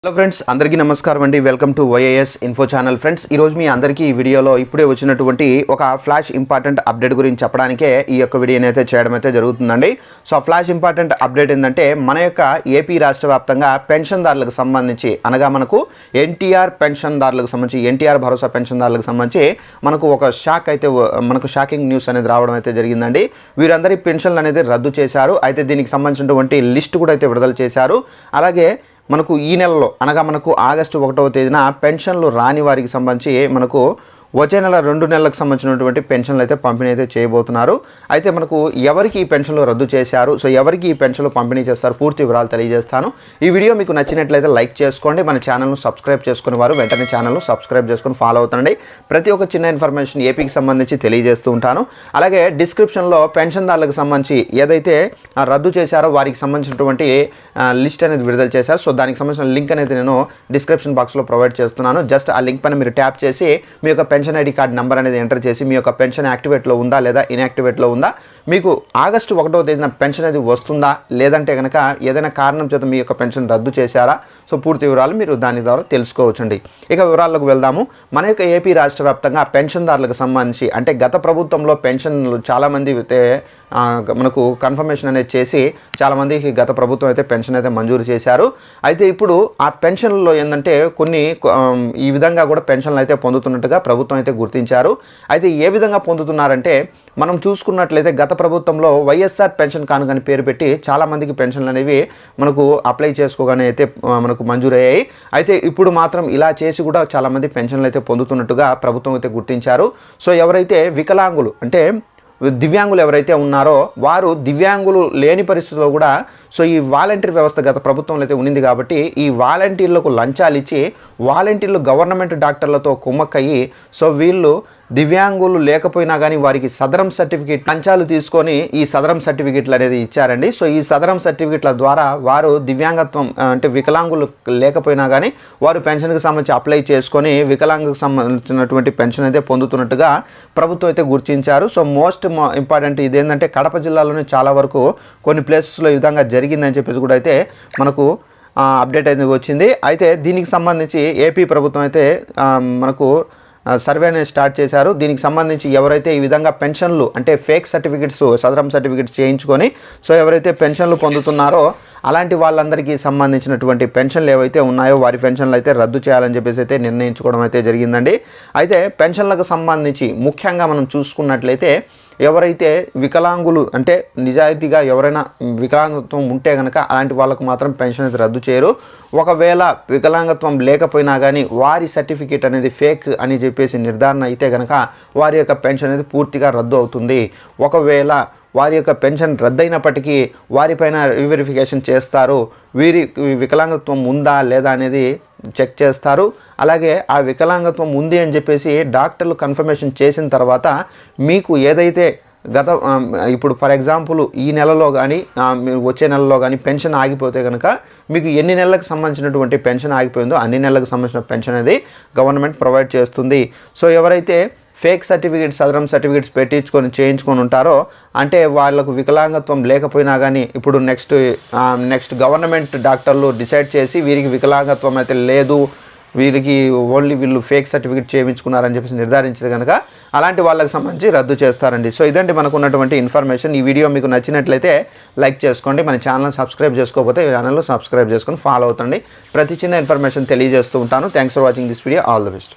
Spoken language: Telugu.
హలో ఫ్రెండ్స్, అందరికీ నమస్కారం అండి. Welcome to YAS info channel. Friends, ఈరోజు మీ అందరికీ ఈ వీడియోలో ఇప్పుడే వచ్చినటువంటి ఒక ఫ్లాష్ ఇంపార్టెంట్ అప్డేట్ గురించి చెప్పడానికే ఈ యొక్క వీడియోని అయితే చేయడం అయితే జరుగుతుందండి. సో ఆ ఫ్లాష్ ఇంపార్టెంట్ అప్డేట్ ఏంటంటే, మన యొక్క ఏపీ రాష్ట్ర వ్యాప్తంగా పెన్షన్దారులకు సంబంధించి, అనగా మనకు ఎన్టీఆర్ పెన్షన్దారులకు సంబంధించి, ఎన్టీఆర్ భరోసా పెన్షన్దారులకు సంబంధించి మనకు ఒక షాకింగ్ న్యూస్ అనేది రావడం అయితే జరిగిందండి. వీరందరి పెన్షన్లు అనేది రద్దు చేశారు. అయితే దీనికి సంబంధించినటువంటి లిస్ట్ కూడా అయితే విడుదల చేశారు. అలాగే మనకు ఈ నెలలో, అనగా మనకు ఆగస్టు 1వ తేదీన పెన్షన్లు రాని వారికి సంబంధించి మనకు వచ్చే నెల 2 నెలలకు సంబంధించినటువంటి పెన్షన్లు అయితే పంపిణీ అయితే చేయబోతున్నారు. అయితే మనకు ఎవరికి ఈ పెన్షన్లు రద్దు చేశారు, సో ఎవరికి ఈ పెన్షన్లు పంపిణీ చేస్తారు, పూర్తి వివరాలు తెలియజేస్తాను. ఈ వీడియో మీకు నచ్చినట్లయితే లైక్ చేసుకోండి. మన ఛానల్ను సబ్స్క్రైబ్ చేసుకునే వారు వెంటనే ఛానల్ను సబ్స్క్రైబ్ చేసుకుని ఫాలో అవుతుండండి. ప్రతి ఒక్క చిన్న ఇన్ఫర్మేషన్ ఏపీకి సంబంధించి తెలియజేస్తూ ఉంటాను. అలాగే డిస్క్రిప్షన్లో పెన్షన్దారులకు సంబంధించి ఏదైతే రద్దు చేశారో వారికి సంబంధించినటువంటి లిస్ట్ అనేది విడుదల చేశారు. సో దానికి సంబంధించిన లింక్ అనేది నేను డిస్క్రిప్షన్ బాక్స్లో ప్రొవైడ్ చేస్తున్నాను. జస్ట్ ఆ లింక్ పైన మీరు ట్యాప్ చేసి మీ యొక్క పెన్షన్ ఐడి కార్డ్ నెంబర్ అనేది ఎంటర్ చేసి మీ యొక్క పెన్షన్ యాక్టివేట్లో ఉందా లేదా ఇన్యాక్టివేట్లో ఉందా, మీకు ఆగస్టు 1వ తేదీన పెన్షన్ అనేది వస్తుందా, లేదంటే కనుక ఏదైనా కారణం చేత మీ యొక్క పెన్షన్ రద్దు చేశారా, సో పూర్తి వివరాలు మీరు దాని ద్వారా తెలుసుకోవచ్చండి. ఇక వివరాల్లోకి వెళ్దాము. మన యొక్క ఏపీ రాష్ట్ర వ్యాప్తంగా పెన్షన్దారులకు సంబంధించి, అంటే గత ప్రభుత్వంలో పెన్షన్లు చాలామంది అయితే మనకు కన్ఫర్మేషన్ అనేది చేసి చాలామందికి గత ప్రభుత్వం అయితే పెన్షన్ అయితే మంజూరు చేశారు. అయితే ఇప్పుడు ఆ పెన్షన్లలో ఏంటంటే కొన్ని ఈ విధంగా కూడా పెన్షన్లు అయితే పొందుతున్నట్టుగా ప్రభుత్వం అయితే గుర్తించారు. అయితే ఏ విధంగా పొందుతున్నారంటే, మనం చూసుకున్నట్లయితే గత ప్రభుత్వంలో వైఎస్ఆర్ పెన్షన్ కానుకని పేరు పెట్టి చాలామందికి పెన్షన్లు అనేవి మనకు అప్లై చేసుకోగానే అయితే మనకు మంజూరయ్యాయి. అయితే ఇప్పుడు మాత్రం ఇలా చేసి కూడా చాలామంది పెన్షన్లు అయితే పొందుతున్నట్టుగా ప్రభుత్వం అయితే గుర్తించారు. సో ఎవరైతే వికలాంగులు, అంటే దివ్యాంగులు ఎవరైతే ఉన్నారో వారు దివ్యాంగులు లేని పరిస్థితుల్లో కూడా, సో ఈ వాలంటీర్ వ్యవస్థ గత ప్రభుత్వంలో అయితే ఉన్నింది కాబట్టి ఈ వాలంటీర్లకు లంచాలు ఇచ్చి వాలంటీర్లు గవర్నమెంట్ డాక్టర్లతో కుమ్మక్కయ్యి, సో వీళ్ళు దివ్యాంగులు లేకపోయినా కానీ వారికి సదరం సర్టిఫికేట్ లంచాలు తీసుకొని ఈ సదరం సర్టిఫికేట్లు అనేది ఇచ్చారండి. సో ఈ సదరం సర్టిఫికేట్ల ద్వారా వారు దివ్యాంగత్వం, అంటే వికలాంగులు లేకపోయినా కానీ వారు పెన్షన్కి సంబంధించి అప్లై చేసుకొని వికలాంగులకు సంబంధించినటువంటి పెన్షన్ అయితే పొందుతున్నట్టుగా ప్రభుత్వం అయితే గుర్తించారు. సో మోస్ట్ ఇంపార్టెంట్ ఇదేంటంటే, కడప జిల్లాలోనే చాలా వరకు కొన్ని ప్లేసెస్లో ఈ విధంగా జరిగిందని చెప్పేసి కూడా అయితే మనకు అప్డేట్ అయితే వచ్చింది. అయితే దీనికి సంబంధించి ఏపీ ప్రభుత్వం అయితే మనకు సర్వేని స్టార్ట్ చేశారు. దీనికి సంబంధించి ఎవరైతే ఈ విధంగా పెన్షన్లు, అంటే ఫేక్ సర్టిఫికెట్స్, సదరం సర్టిఫికెట్స్ చేయించుకొని సో ఎవరైతే పెన్షన్లు పొందుతున్నారో అలాంటి వాళ్ళందరికీ సంబంధించినటువంటి పెన్షన్లు ఏవైతే ఉన్నాయో వారి పెన్షన్లు అయితే రద్దు చేయాలని చెప్పేసి అయితే నిర్ణయించుకోవడం అయితే జరిగిందండి. అయితే పెన్షన్లకు సంబంధించి ముఖ్యంగా మనం చూసుకున్నట్లయితే, ఎవరైతే వికలాంగులు, అంటే నిజాయితీగా ఎవరైనా వికలాంగత్వం ఉంటే కనుక అలాంటి వాళ్ళకు మాత్రం పెన్షన్ అయితే రద్దు చేయరు. ఒకవేళ వికలాంగత్వం లేకపోయినా కానీ వారి సర్టిఫికేట్ అనేది ఫేక్ అని చెప్పేసి నిర్ధారణ అయితే కనుక వారి యొక్క పెన్షన్ అనేది పూర్తిగా రద్దు అవుతుంది. ఒకవేళ వారి యొక్క పెన్షన్ రద్దయినప్పటికీ వారిపైన రీవెరిఫికేషన్ చేస్తారు. వీరి వికలాంగత్వం ఉందా లేదా అనేది చెక్ చేస్తారు. అలాగే ఆ వికలాంగత్వం ఉంది అని చెప్పేసి డాక్టర్లు కన్ఫర్మేషన్ చేసిన తర్వాత మీకు ఏదైతే ఇప్పుడు ఫర్ ఎగ్జాంపుల్ ఈ నెలలో కానీ వచ్చే నెలలో కానీ పెన్షన్ ఆగిపోతే కనుక మీకు ఎన్ని నెలలకు సంబంధించినటువంటి పెన్షన్ ఆగిపోయిందో అన్ని నెలలకు సంబంధించిన పెన్షన్ అనేది గవర్నమెంట్ ప్రొవైడ్ చేస్తుంది. సో ఎవరైతే ఫేక్ సర్టిఫికేట్స్, సదరం సర్టిఫికేట్స్ చేయించుకొని ఉంటారో, అంటే వాళ్ళకు వికలాంగత్వం లేకపోయినా కానీ ఇప్పుడు నెక్స్ట్ గవర్నమెంట్ డాక్టర్లు డిసైడ్ చేసి వీరికి వికలాంగత్వం అయితే లేదు, వీరికి ఓన్లీ వీళ్ళు ఫేక్ సర్టిఫికేట్ చేయించుకున్నారని చెప్పేసి నిర్ధారించేది కనుక అలాంటి వాళ్ళకి సంబంధించి రద్దు చేస్తారండి. సో ఇదండి మనకు ఉన్నటువంటి ఇన్ఫర్మేషన్. ఈ వీడియో మీకు నచ్చినట్లయితే లైక్ చేసుకోండి. మన ఛానల్ సబ్స్క్రైబ్ చేసుకోకపోతే ఈ ఛానల్లో సబ్స్క్రైబ్ చేసుకొని ఫాలో అవుతండి. ప్రతి చిన్న ఇన్ఫర్మేషన్ తెలియజేస్తూ ఉంటాను. Thanks for watching this video. All the best.